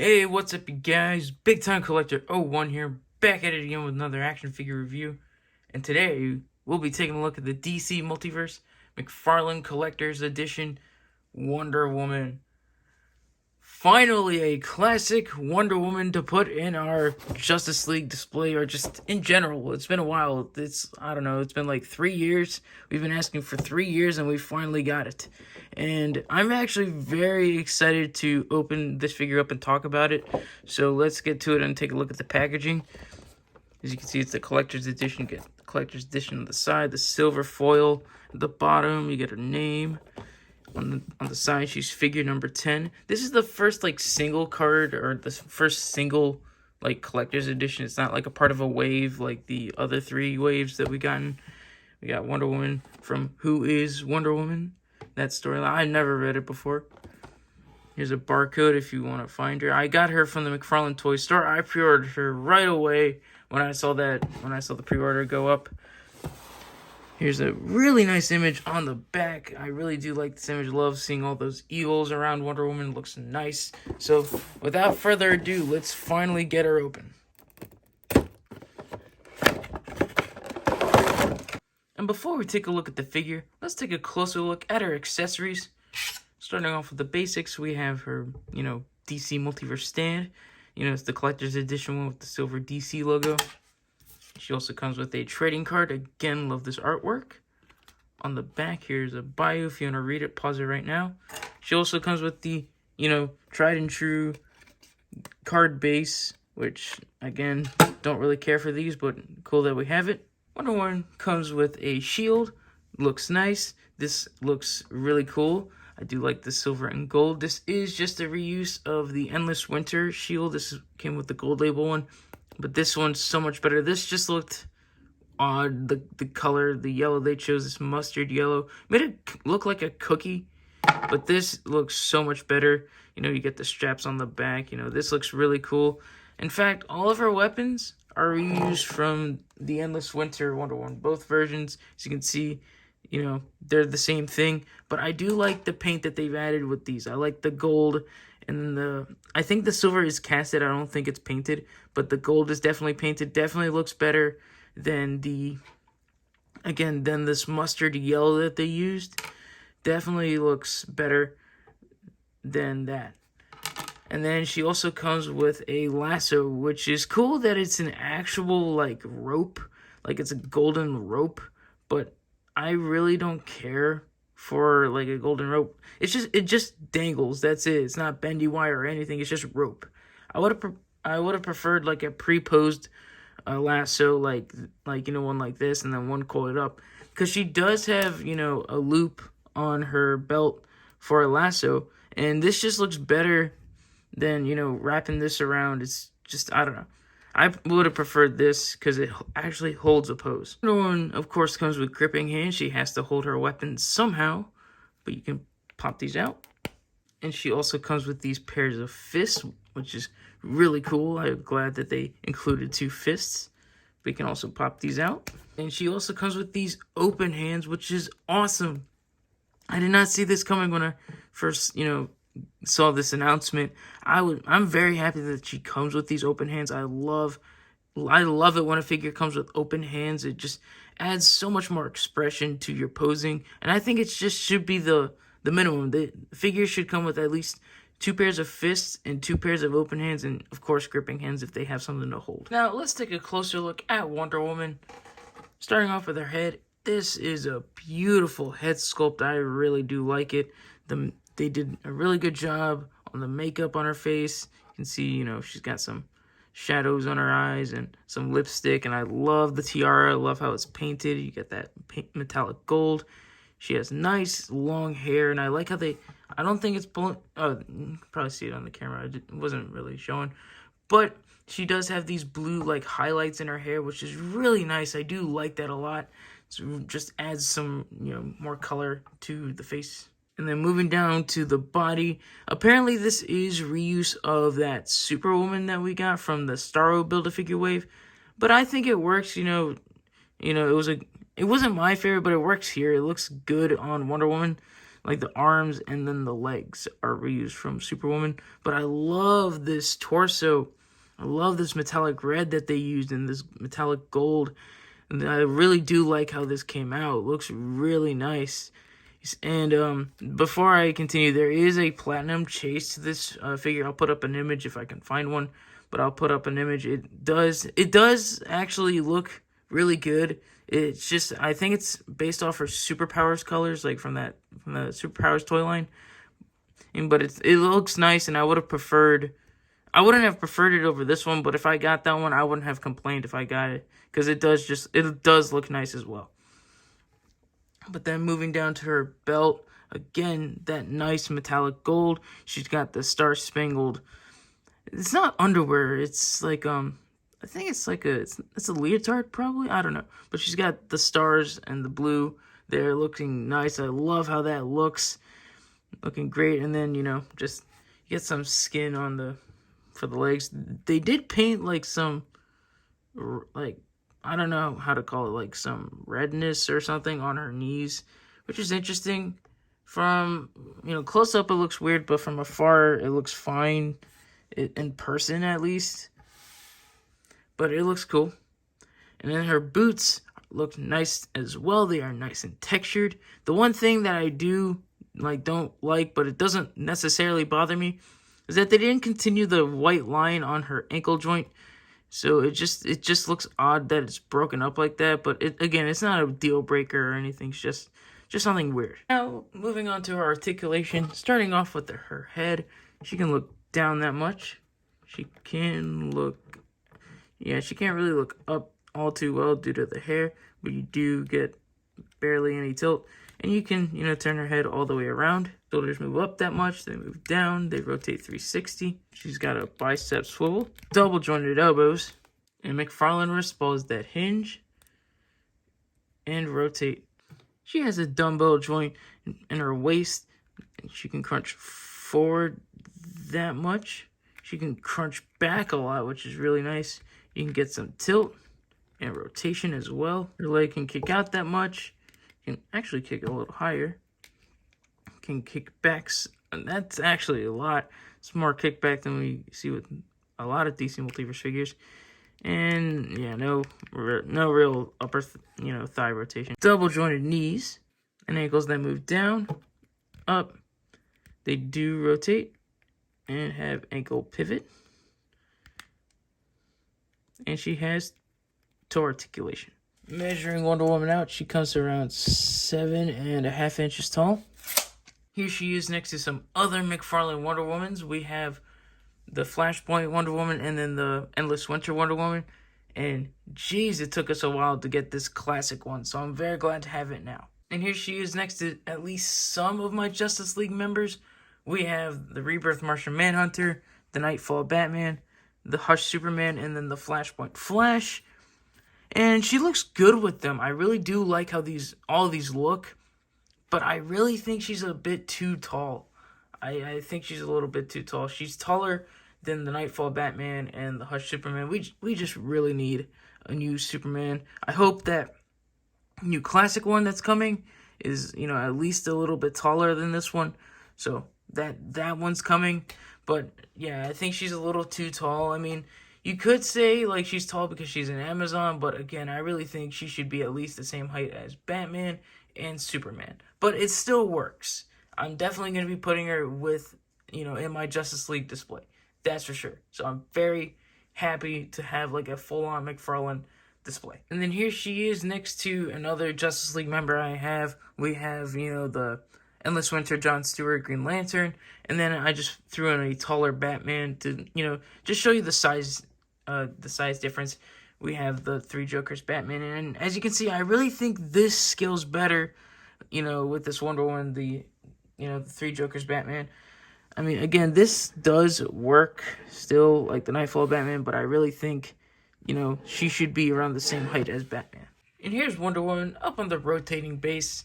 Hey, what's up, you guys? Big Time Collector 01 here, back at it again with another action figure review. And today, we'll be taking a look at the DC Multiverse McFarlane Collector's Edition Wonder Woman. Finally, a classic Wonder Woman to put in our Justice League display, or just in general. It's been a while. I don't know, it's been like 3 years. We've been asking for 3 years, and we finally got it. And I'm actually very excited to open this figure up and talk about it. So let's get to it and take a look at the packaging. As you can see, it's the collector's edition. You get the collector's edition on the side, the silver foil at the bottom. You get her name. On the side, she's figure number 10. This is the first like single card, or the first single like collector's edition. It's not like a part of a wave like the other 3 waves that we gotten. We got Wonder Woman from Who is Wonder Woman? That storyline. I never read it before. Here's a barcode if you want to find her. I got her from the McFarlane toy store. I pre-ordered her right away when I saw the pre-order go up. Here's a really nice image on the back. I really do like this image. Love seeing all those eagles around Wonder Woman. Looks nice. So, without further ado, let's finally get her open. And before we take a look at the figure, let's take a closer look at her accessories. Starting off with the basics, we have her, DC Multiverse stand. It's the collector's edition one with the silver DC logo. She also comes with a trading card. Again, love this artwork. On the back, here's a bio. If you want to read it, pause it right now. She also comes with the, tried and true card base, which, again, don't really care for these, but cool that we have it. Wonder Woman comes with a shield. Looks nice. This looks really cool. I do like the silver and gold. This is just a reuse of the Endless Winter shield. This came with the gold label one. But this one's so much better. This just looked odd. The color, the yellow they chose, this mustard yellow, made it look like a cookie. But this looks so much better. You get the straps on the back. This looks really cool. In fact, all of her weapons are reused from the Endless Winter Wonder Woman. Both versions, as you can see, they're the same thing. But I do like the paint that they've added with these. I like the gold. And I think the silver is casted. I don't think it's painted, but the gold is definitely painted. Definitely looks better than than this mustard yellow that they used. Definitely looks better than that. And then she also comes with a lasso, which is cool that it's an actual like rope, like it's a golden rope, but I really don't care for like a golden rope. It just dangles. That's it. It's not bendy wire or anything. It's just rope. I would have preferred like a pre-posed lasso, like one like this, and then one coiled up, because she does have a loop on her belt for a lasso, and this just looks better than wrapping this around. It's just, I don't know. I would have preferred this because it actually holds a pose. Another one, of course, comes with gripping hands. She has to hold her weapon somehow, but you can pop these out. And she also comes with these pairs of fists, which is really cool. I'm glad that they included 2 fists. We can also pop these out. And she also comes with these open hands, which is awesome. I did not see this coming when I first, saw this announcement. I'm very happy that she comes with these open hands. I love it when a figure comes with open hands. It just adds so much more expression to your posing, and I think it just should be the minimum. The figure should come with at least 2 pairs of fists and 2 pairs of open hands, and of course gripping hands if they have something to hold. Now let's take a closer look at Wonder Woman. Starting off with her head, this is a beautiful head sculpt. I really do like it. They did a really good job on the makeup on her face. You can see, she's got some shadows on her eyes and some lipstick. And I love the tiara. I love how it's painted. You get that metallic gold. She has nice long hair. And I like how I don't think it's blown. Oh, you can probably see it on the camera. It wasn't really showing. But she does have these blue, like, highlights in her hair, which is really nice. I do like that a lot. So just adds some, more color to the face. And then moving down to the body, apparently this is reuse of that Superwoman that we got from the Starro Build-A-Figure wave. But I think it works, it wasn't my favorite, but it works here. It looks good on Wonder Woman. like the arms and then the legs are reused from Superwoman. But I love this torso. I love this metallic red that they used and this metallic gold. And I really do like how this came out. It looks really nice. And before I continue, there is a platinum chase to this figure. I'll put up an image if I can find one, but I'll put up an image. It does actually look really good. It's just, I think it's based off her Superpowers colors, like from the Superpowers toy line. But it looks nice, and I wouldn't have preferred it over this one. But if I got that one, I wouldn't have complained if I got it, because it does look nice as well. But then moving down to her belt, again, that nice metallic gold. She's got the Star Spangled. It's not underwear. It's like I think it's like it's a leotard probably. I don't know. But she's got the stars and the blue there, looking nice. I love how that looks, looking great. And then just get some skin on for the legs. They did paint like some I don't know how to call it, like some redness or something on her knees, which is interesting. From, close up it looks weird, but from afar it looks fine, in person at least. But it looks cool. And then her boots look nice as well. They are nice and textured. The one thing that I don't like, but it doesn't necessarily bother me, is that they didn't continue the white line on her ankle joint. So it just looks odd that it's broken up like that. But it's not a deal breaker or anything. It's just something weird. Now, moving on to her articulation. Starting off with her head. She can look down that much. She can look... Yeah, she can't really look up all too well due to the hair. But you do get barely any tilt. And you can, turn her head all the way around. Shoulders move up that much, they move down, they rotate 360. She's got a bicep swivel, double jointed elbows, and McFarlane wrist balls that hinge and rotate. She has a dumbbell joint in her waist. She can crunch forward that much. She can crunch back a lot, which is really nice. You can get some tilt and rotation as well. Her leg can kick out that much. You can actually kick a little higher. Can kick backs, and that's actually a lot. It's more kickback than we see with a lot of DC Multiverse figures. And yeah, no real upper thigh rotation. Double jointed knees and ankles that move down, up. They do rotate and have ankle pivot. And she has toe articulation. Measuring Wonder Woman out, she comes to around 7.5 inches tall. Here she is next to some other McFarlane Wonder Womans. We have the Flashpoint Wonder Woman and then the Endless Winter Wonder Woman. And geez, it took us a while to get this classic one, so I'm very glad to have it now. And here she is next to at least some of my Justice League members. We have the Rebirth Martian Manhunter, the Nightfall Batman, the Hush Superman, and then the Flashpoint Flash. And she looks good with them. I really do like how all of these look. But I really think she's a bit too tall. I think she's a little bit too tall. She's taller than the Nightfall Batman and the Hush Superman. We just really need a new Superman. I hope that new classic one that's coming is, at least a little bit taller than this one. So that one's coming. But yeah, I think she's a little too tall. I mean, you could say like she's tall because she's an Amazon, but again, I really think she should be at least the same height as Batman and Superman. But it still works. I'm definitely going to be putting her with, in my Justice League display. That's for sure. So I'm very happy to have like a full-on McFarlane display. And then here she is next to another Justice League member I have. We have, the Endless Winter John Stewart Green Lantern. And then I just threw in a taller Batman to, just show you the size difference. We have the Three Jokers Batman. And as you can see, I really think this scales better, with this Wonder Woman, the Three Jokers Batman. I mean, again, this does work still, like the Nightfall Batman, but I really think, she should be around the same height as Batman. And here's Wonder Woman up on the rotating base.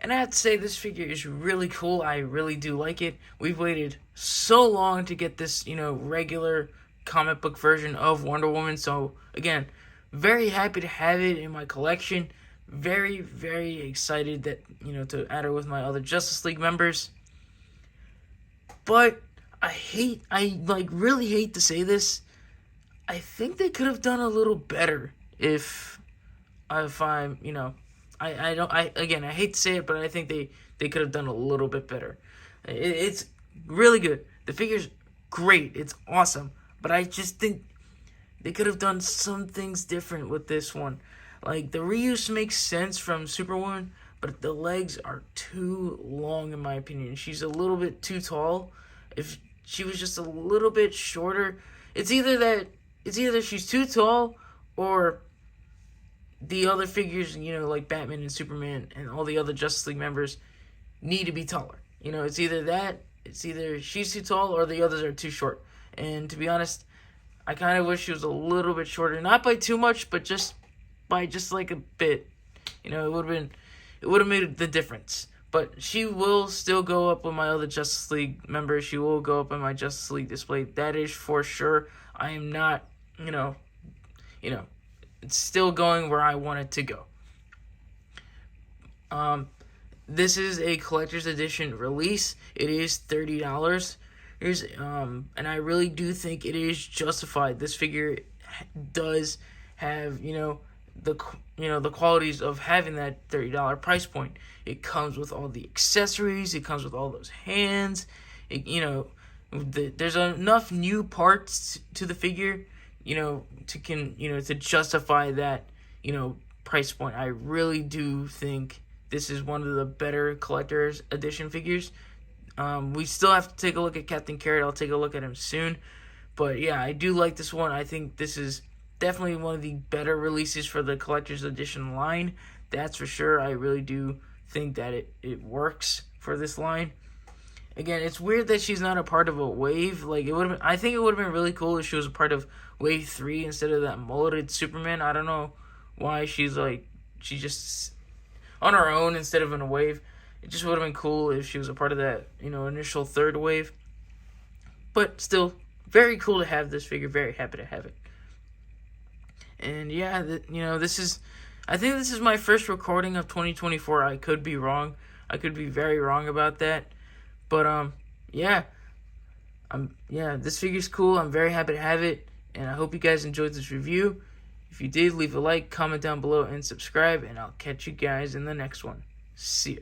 And I have to say, this figure is really cool. I really do like it. We've waited so long to get this, regular comic book version of Wonder Woman. So, again, very happy to have it in my collection. very, very excited that, to add her with my other Justice League members. But I really hate to say this. I think they could have done a little better if I'm, I hate to say it, but I think they could have done a little bit better. It's really good. The figure's great. It's awesome. But I just think they could have done some things different with this one. Like, the reuse makes sense from Superwoman, but the legs are too long in my opinion. She's a little bit too tall. If she was just a little bit shorter, it's either she's too tall, or the other figures, like Batman and Superman and all the other Justice League members, need to be taller. It's either she's too tall or the others are too short. And to be honest, I kind of wish she was a little bit shorter, not by too much, but just by like a bit. It would have made the difference. But she will still go up with my other Justice League members. She will go up in my Justice League display. That is for sure. I am not, it's still going where I want it to go. This is a collector's edition release. It is $30. And I really do think it is justified. This figure does have, the qualities of having that $30 price point. It comes with all the accessories. It comes with all those hands. There's enough new parts to the figure, to justify that, price point. I really do think this is one of the better collector's edition figures. We still have to take a look at Captain Carrot. I'll take a look at him soon. But yeah, I do like this one. I think this is definitely one of the better releases for the collector's edition line. That's for sure. I really do think that it works for this line. Again, it's weird that she's not a part of a wave. I think it would have been really cool if she was a part of wave 3 instead of that mulleted Superman. I don't know why she's just on her own instead of in a wave. It just would have been cool if she was a part of that, initial third wave. But still, very cool to have this figure. Very happy to have it. And yeah, I think this is my first recording of 2024. I could be wrong. I could be very wrong about that. But this figure's cool. I'm very happy to have it, and I hope you guys enjoyed this review. If you did, leave a like, comment down below, and subscribe, and I'll catch you guys in the next one. See ya.